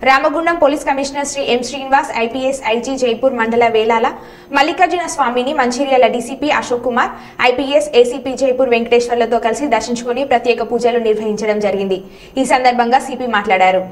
Ramagundam police commissioner Shri M Srinivas, IPS IG Jaipur మండల వేలాల మల్లికార్జున స్వామిని, Mancherial DCP Ashok Kumar, IPS ACP Jaipur వెంకటేశ్వర్లతో కలిసి దర్శించుకుని ప్రత్యేక పూజలు నిర్వహించడం జరిగింది. ఈ సందర్భంగా సిపి మాట్లాడారు.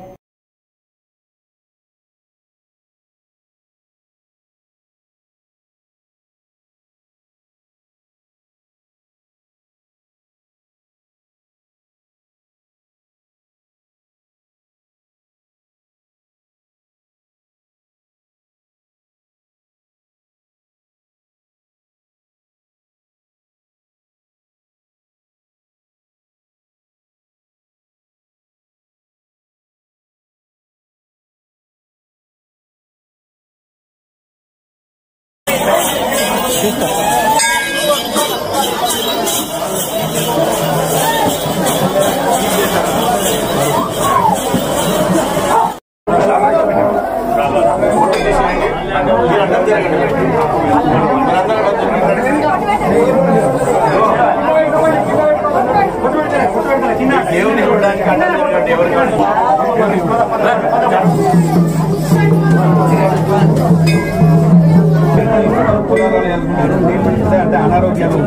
అనారోగ్యాలు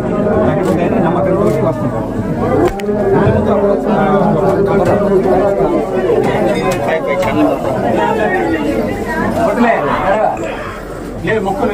నమ్మకంతో వస్తుంటారు. మొక్కలు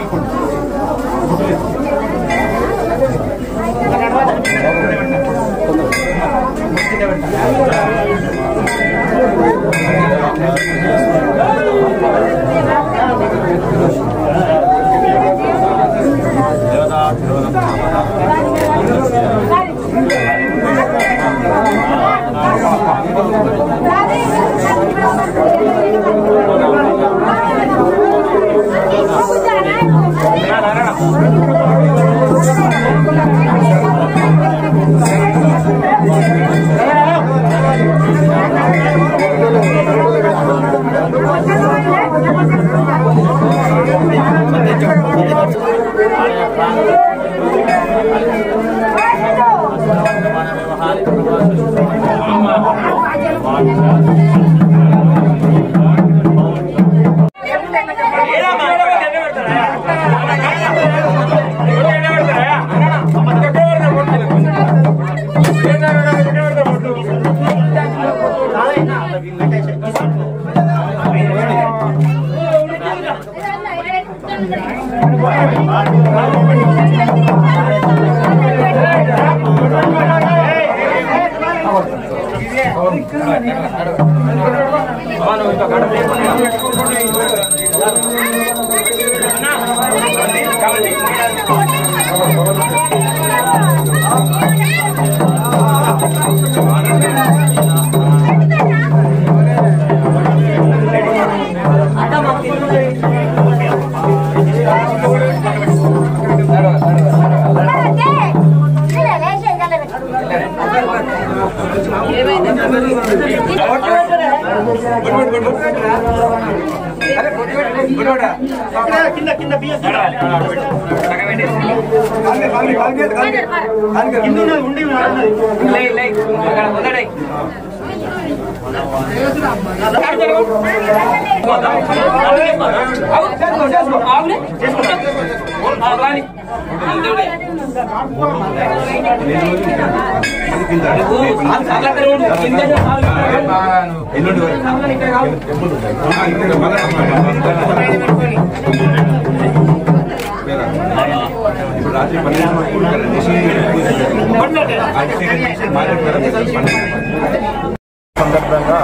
సందర్భంగా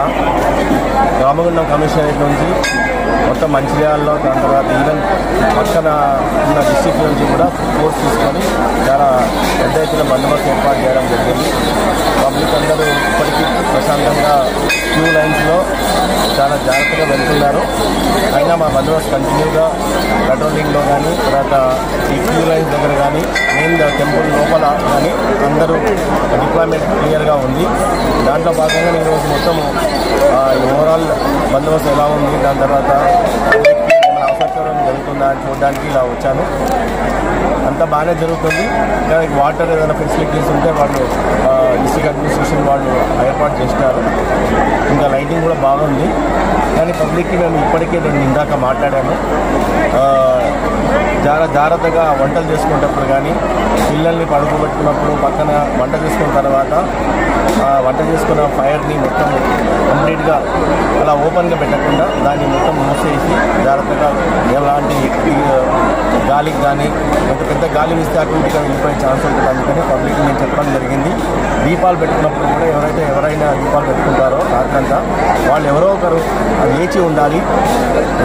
రామగుండం కమిషనరేట్ నుంచి మొత్తం మంచిర్యాలలో, దాని తర్వాత ఈవెన్ పక్కన ఉన్న డిస్ట్రిక్ట్ నుంచి కూడా ఫోర్స్ తీసుకొని చాలా పెద్ద ఎత్తున బందోబస్తు ఏర్పాటు చేయడం జరిగింది. పబ్లిక్ అందరూ ఇప్పటికీ ప్రశాంతంగా క్యూ లైన్స్లో చాలా జాగ్రత్తగా వెళ్తున్నారు. అయినా మా బందోబస్తు కంటిన్యూగా పెట్రోలింగ్లో కానీ, తర్వాత ఈ క్యూ లైన్స్ దగ్గర కానీ, మెయిన్ టెంపుల్ లోపల కానీ అందరూ డిప్లాయ్మెంట్ క్లియర్గా ఉంది. దాంట్లో భాగంగా ఈరోజు మొత్తము ఓవరాల్ బందోబస్తు ఎలా ఉంది, దాని తర్వాత అవసరం జరుగుతుందా అని చూడడానికి ఇలా వచ్చాను. అంతా బాగానే జరుగుతుంది. వాటర్ ఏదైనా ఫెసిలిటీస్ ఉంటే వాళ్ళు డిస్ట్రిక్ట్ అడ్మినిస్ట్రేషన్ వాళ్ళు ఏర్పాటు చేసినారు. ఇంకా లైటింగ్ కూడా బాగుంది. కానీ పబ్లిక్ పబ్లిక్కి మేము ఇప్పటికే నేను ఇందాక మాట్లాడాను, చాలా జాగ్రత్తగా వంటలు చేసుకునేటప్పుడు కానీ పిల్లల్ని పడుకోబెట్టుకున్నప్పుడు పక్కన వంట చేసుకున్న తర్వాత వంట చేసుకున్న ఫైర్ని మొత్తం కంప్లీట్గా అలా ఓపెన్గా పెట్టకుండా దాన్ని మొత్తం మూసేసి జాగ్రత్తగా ఎలాంటి గాలికి కానీ ఎంత పెద్ద గాలి ఇస్తే అటుగా వెళ్ళిపోయే ఛాన్స్ ఉంటుంది. అందుకని పబ్లిక్ నేను చెప్పడం జరిగింది. దీపాలు పెట్టుకున్నప్పుడు కూడా ఎవరైనా దీపాలు పెట్టుకుంటారో రాత్రంతా వాళ్ళు ఎవరో ఒకరు లేచి ఉండాలి,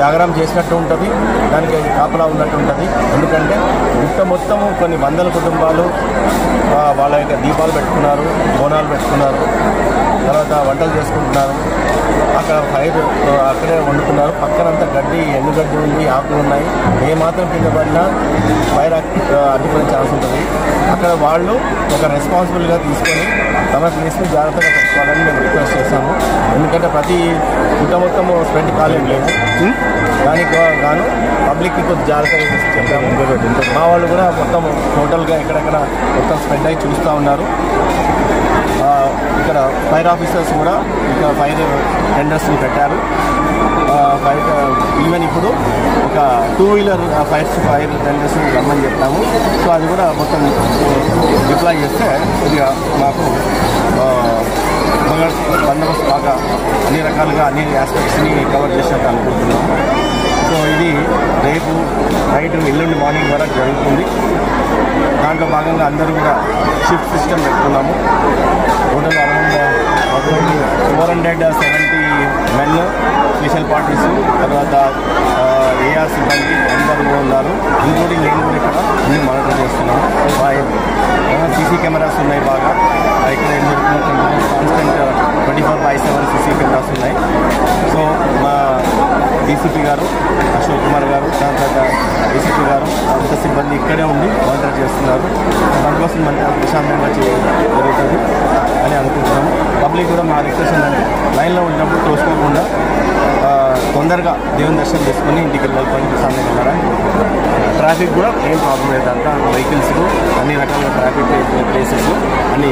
జాగరణ చేసినట్టు ఉంటుంది, దానికి కాపలా ఉన్నట్టు ఉంటుంది. ఎందుకంటే గుట్ట మొత్తము కొన్ని వందల కుటుంబాలు వాళ్ళ యొక్క దీపాలు పెట్టుకున్నారు, బోనాలు పెట్టుకున్నారు, తర్వాత వంటలు చేసుకుంటున్నారు, అక్కడ ఫైర్ అక్కడే వండుతున్నారు. పక్కనంతా గడ్డి, ఎండుగడ్డి ఉంది, ఆకులు ఉన్నాయి. ఏమాత్రం కింద పడినా ఫైర్ అడ్డుకునే ఛాన్స్ ఉంటుంది. అక్కడ వాళ్ళు ఒక రెస్పాన్సిబుల్గా తీసుకొని తమ ప్లేస్ని జాగ్రత్తగా పెట్టుకోవాలని మేము రిక్వెస్ట్ చేస్తాము. ఎందుకంటే ప్రతి గుట్ట మొత్తం స్ప్రెడ్ కాలేదు లేదు, దానికి గాను పబ్లిక్కి కొంచెం జాగ్రత్తగా చెప్తాము. మా వాళ్ళు కూడా మొత్తం టోటల్గా ఎక్కడెక్కడ మొత్తం స్ప్రెడ్ అయ్యి చూస్తూ ఉన్నారు. ఇక్కడ ఫైర్ ఆఫీసర్స్ కూడా ఇక్కడ ఫైర్ టెండర్స్ని పెట్టారు. ఈవెన్ ఇప్పుడు ఒక 2 వీలర్ ఫైర్ టెండర్స్ని రమ్మని చెప్తాము. సో అది కూడా మొత్తం డిప్లాయ్ చేస్తే కొద్దిగా మాకు బందోబస్తు బాగా అన్ని రకాలుగా అన్ని ఆస్పెక్ట్స్ని కవర్ చేసినట్టు అనుకుంటున్నాము. సో ఇది రేపు నైట్ ఎల్లుండి మార్నింగ్ వరకు జరుగుతుంది. దాంట్లో భాగంగా అందరూ కూడా షిఫ్ట్ సిస్టమ్ పెట్టుకున్నాము. Total around 470 men, special parties, తర్వాత ఏఆర్ సిబ్బంది అందరూ కూడా ఉన్నారు. ఇంక్లూడింగ్ నేను కూడా ఇక్కడ అన్ని మానిటర్ చేస్తున్నాము. సీసీ కెమెరాస్ ఉన్నాయి బాగా ఇక్కడ ఏం జరుగుతున్న కాన్స్టెంట్ 24/7 సీసీ కెమెరాస్ ఉన్నాయి. సో మా డీసీపీ గారు అశోక్ కుమార్ గారు, దాని తర్వాత డీసీపీ గారు అంత సిబ్బంది ఇక్కడే ఉండి మానిటర్ చేస్తున్నారు. దానికోసం మంచి ప్రశాంతంగా జరుగుతుంది అని అనుకుంటున్నాము. పబ్లిక్ కూడా మా రిక్వెస్ట్ ఏంటంటే లైన్లో ఉన్నప్పుడు తోసుకోకుండా తొందరగా దేవుని దర్శనం చేసుకొని ఇంటికి వెళ్ళిపోయి ప్రశాంతంగా వెళ్ళాలని. ట్రాఫిక్ కూడా ఏం ప్రాబ్లం లేదు. అంతా వెహికల్స్ అన్ని రకాల ట్రాఫిక్ ప్లేసెస్ అన్ని